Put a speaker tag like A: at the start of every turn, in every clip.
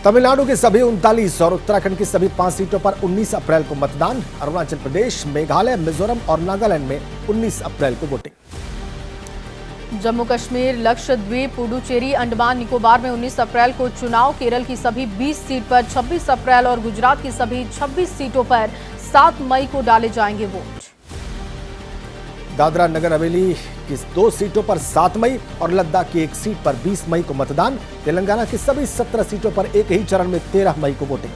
A: तमिलनाडु की सभी 39 और उत्तराखंड की सभी 5 सीटों पर 19 अप्रैल को मतदान। अरुणाचल प्रदेश, मेघालय, मिजोरम और नागालैंड में 19 अप्रैल को वोटिंग।
B: जम्मू कश्मीर, लक्षद्वीप, पुडुचेरी, अंडमान निकोबार में 19 अप्रैल को चुनाव। केरल की सभी 20 सीट पर 26 अप्रैल और गुजरात की सभी 26 सीटों पर 7 मई को डाले जाएंगे वोट।
A: दादरा नगर हवेली की 2 सीटों पर 7 मई और लद्दाख की 1 सीट पर 20 मई को मतदान। तेलंगाना की सभी 17 सीटों पर एक ही चरण में 13 मई को वोटिंग।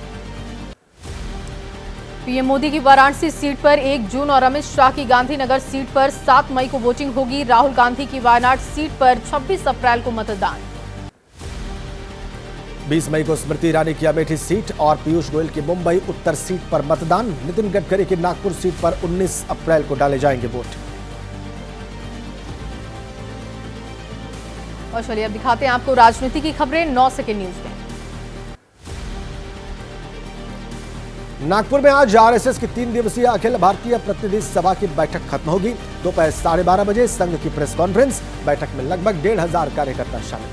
B: पीएम मोदी की वाराणसी सीट पर 1 जून और अमित शाह की गांधीनगर सीट पर 7 मई को वोटिंग होगी। राहुल गांधी की वायनाड सीट पर 26 अप्रैल को मतदान।
A: 20 मई को स्मृति ईरानी की अमेठी सीट और पीयूष गोयल की मुंबई उत्तर सीट पर मतदान। नितिन गडकरी की नागपुर सीट पर 19 अप्रैल को डाले जाएंगे वोट।
B: और चलिए अब दिखाते हैं आपको राजनीति की खबरें 9 सेकेंड न्यूज में।
A: नागपुर में आज आरएसएस की 3 दिवसीय अखिल भारतीय प्रतिनिधि सभा की बैठक खत्म होगी। दोपहर 12:30 बजे संघ की प्रेस कॉन्फ्रेंस। बैठक में लगभग 1,500 कार्यकर्ता शामिल।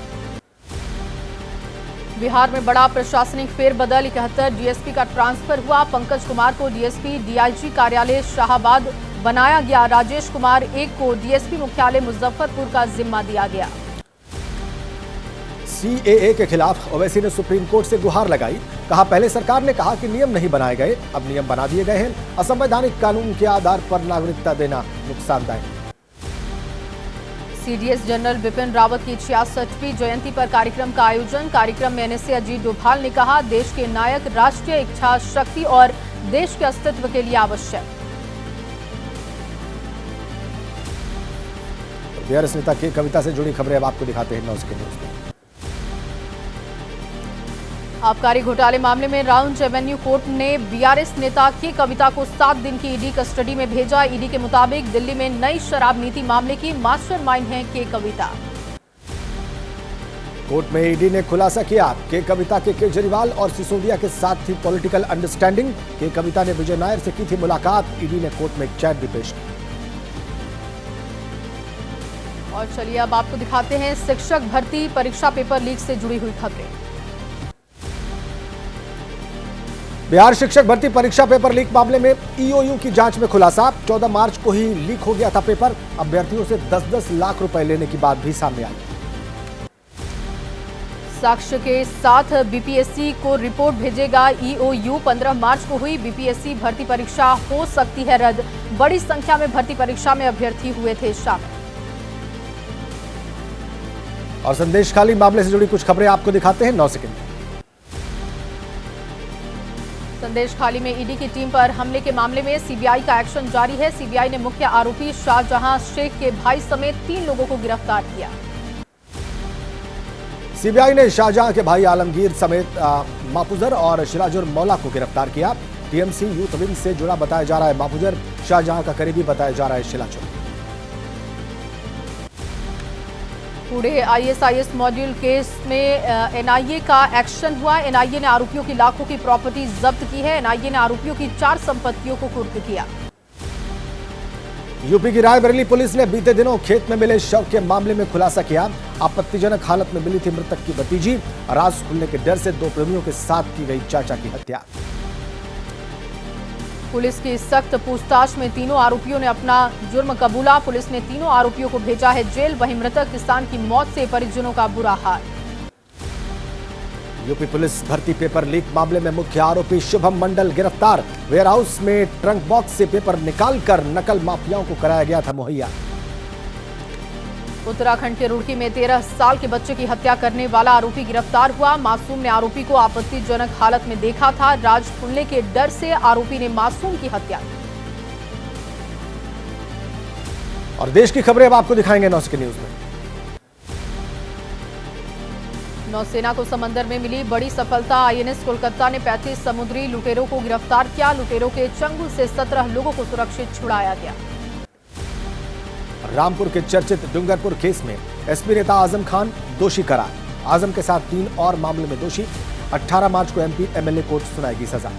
B: बिहार में बड़ा प्रशासनिक फेरबदल, 71 डीएसपी का ट्रांसफर हुआ। पंकज कुमार को डीएसपी डीआईजी कार्यालय शाहाबाद बनाया गया। राजेश कुमार 1 को डीएसपी मुख्यालय मुजफ्फरपुर का जिम्मा दिया गया।
A: सीएए के खिलाफ ओवैसी ने सुप्रीम कोर्ट से गुहार लगाई। कहा, पहले सरकार ने कहा कि नियम नहीं बनाए गए, अब नियम बना दिए गए हैं। असंवैधानिक कानून के आधार पर नागरिकता देना नुकसानदायक।
B: सीडीएस जनरल बिपिन रावत की 66वीं जयंती पर कार्यक्रम का आयोजन। कार्यक्रम में एनएसए अजीत डोभाल ने कहा, देश के नायक राष्ट्रीय इच्छा शक्ति और देश के अस्तित्व के लिए आवश्यक।
A: बीआरएस नेता के कविता से जुड़ी खबरें अब आपको दिखाते हैं 9 सेकेंड न्यूज में।
B: आबकारी घोटाले मामले में राउंड एवेन्यू कोर्ट ने बीआरएस नेता के कविता को 7 दिन की ईडी कस्टडी में भेजा। ईडी के मुताबिक दिल्ली में नई शराब नीति मामले की मास्टरमाइंड है के कविता।
A: कोर्ट में ईडी ने खुलासा किया, के कविता के केजरीवाल और सिसोदिया के साथ थी पॉलिटिकल अंडरस्टैंडिंग। के कविता ने विजय नायर से की थी मुलाकात। ईडी ने कोर्ट में एक चैट भी पेश की।
B: और चलिए अब आपको दिखाते हैं शिक्षक भर्ती परीक्षा पेपर लीक से जुड़ी हुई खबरें।
A: बिहार शिक्षक भर्ती परीक्षा पेपर लीक मामले में ईओयू की जांच में खुलासा। 14 मार्च को ही लीक हो गया था पेपर। अभ्यर्थियों से 10-10 लाख रुपए लेने की बात भी सामने आई।
B: साक्ष्य के साथ बीपीएससी को रिपोर्ट भेजेगा ईओयू। 15 मार्च को हुई बीपीएससी भर्ती परीक्षा हो सकती है रद्द। बड़ी संख्या में भर्ती परीक्षा में अभ्यर्थी हुए थे शामिल।
A: और संदेश खाली मामले से जुड़ी कुछ खबरें आपको दिखाते हैं 9 सेकंड में।
B: संदेश खाली में ईडी की टीम पर हमले के मामले में सीबीआई का एक्शन जारी है। सीबीआई ने मुख्य आरोपी शाहजहां शेख के भाई समेत 3 लोगों को गिरफ्तार किया।
A: सीबीआई ने शाहजहां के भाई आलमगीर समेत मापुजर और शिराजुर मौला को गिरफ्तार किया। टीएमसी यूथ विंग से जुड़ा बताया जा रहा है मापुजर। शाहजहां का करीबी बताया जा रहा है शिराजुर।
B: पुणे आईएसआईएस मॉड्यूल केस में एनआईए का एक्शन हुआ। एनआईए ने आरोपियों की लाखों की प्रॉपर्टी जब्त की है। एनआईए ने आरोपियों की 4 संपत्तियों को कुर्क किया।
A: यूपी की रायबरेली पुलिस ने बीते दिनों खेत में मिले शव के मामले में खुलासा किया। आपत्तिजनक हालत में मिली थी मृतक की भतीजी। राज खुलने के डर से 2 प्रेमियों के साथ की गई चाचा की हत्या।
B: पुलिस की सख्त पूछताछ में तीनों आरोपियों ने अपना जुर्म कबूला। पुलिस ने तीनों आरोपियों को भेजा है जेल। वहीं मृतक किसान की मौत से परिजनों का बुरा हाल।
A: यूपी पुलिस भर्ती पेपर लीक मामले में मुख्य आरोपी शुभम मंडल गिरफ्तार। वेयरहाउस में ट्रंक बॉक्स से पेपर निकालकर नकल माफियाओं को कराया गया था मुहैया।
B: उत्तराखंड के रुड़की में 13 साल के बच्चे की हत्या करने वाला आरोपी गिरफ्तार हुआ। मासूम ने आरोपी को आपत्तिजनक हालत में देखा था। राज खुलने के डर से आरोपी ने मासूम की हत्या की।
A: और देश की खबरें अब आपको दिखाएंगे 9 सेकंड न्यूज में।
B: नौसेना को समंदर में मिली बड़ी सफलता। आईएनएस कोलकाता ने 35 समुद्री लुटेरों को गिरफ्तार किया। लुटेरों के चंगुल से 17 लोगों को सुरक्षित छुड़ाया गया।
A: रामपुर के चर्चित डूंगरपुर केस में एसपी नेता आजम खान दोषी करार। आजम के साथ 3 और मामले में दोषी। 18 मार्च को एमपी एमएलए कोर्ट सुनाएगी सजा।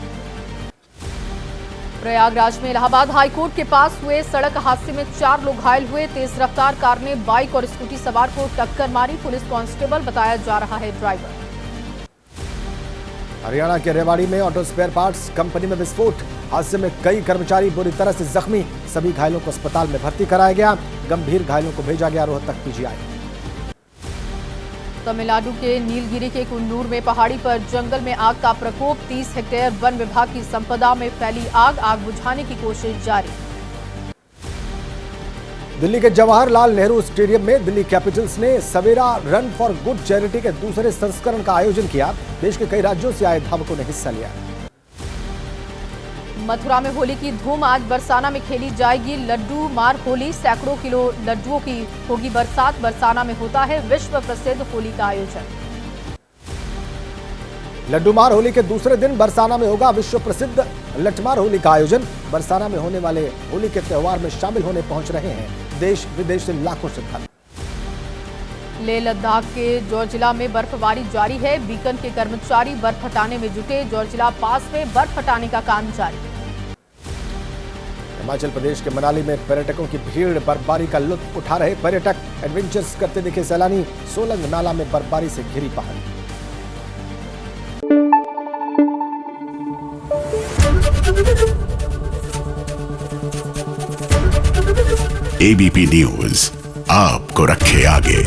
B: प्रयागराज में इलाहाबाद हाईकोर्ट के पास हुए सड़क हादसे में 4 लोग घायल हुए। तेज रफ्तार कार ने बाइक और स्कूटी सवार को टक्कर मारी। पुलिस कांस्टेबल बताया जा रहा है ड्राइवर।
A: हरियाणा के रेवाड़ी में ऑटो स्पेयर पार्ट्स कंपनी में विस्फोट। हादसे में कई कर्मचारी बुरी तरह से जख्मी। सभी घायलों को अस्पताल में भर्ती कराया गया। गंभीर घायलों को भेजा गया रोहतक पीजीआई।
B: तमिलनाडु के नीलगिरी के कुन्नूर में पहाड़ी पर जंगल में आग का प्रकोप। 30 हेक्टेयर वन विभाग की संपदा में फैली आग बुझाने की कोशिश जारी।
A: दिल्ली के जवाहरलाल नेहरू स्टेडियम में दिल्ली कैपिटल्स ने सवेरा रन फॉर गुड चैरिटी के दूसरे संस्करण का आयोजन किया। देश के कई राज्यों से आए धावकों ने हिस्सा लिया।
B: मथुरा में होली की धूम। आज बरसाना में खेली जाएगी लड्डू मार होली। सैकड़ों किलो लड्डुओं की होगी बरसात। बरसाना में होता है विश्व प्रसिद्ध होली का आयोजन।
A: लड्डूमार होली के दूसरे दिन बरसाना में होगा विश्व प्रसिद्ध लठमार होली का आयोजन। बरसाना में होने वाले होली के त्योहार में शामिल होने पहुंच रहे हैं देश विदेश से लाखों श्रद्धालु।
B: लेह लद्दाख के जोजिला में बर्फबारी जारी है। बीकन के कर्मचारी बर्फ हटाने में जुटे। जोजिला पास में बर्फ हटाने का काम जारी।
A: हिमाचल प्रदेश के मनाली में पर्यटकों की भीड़। बर्फबारी का लुत्फ उठा रहे पर्यटक। एडवेंचर्स करते दिखे सैलानी। सोलंग नाला में बर्फबारी से घिरी पहाड़ी।
C: एबीपी न्यूज आपको रखे आगे।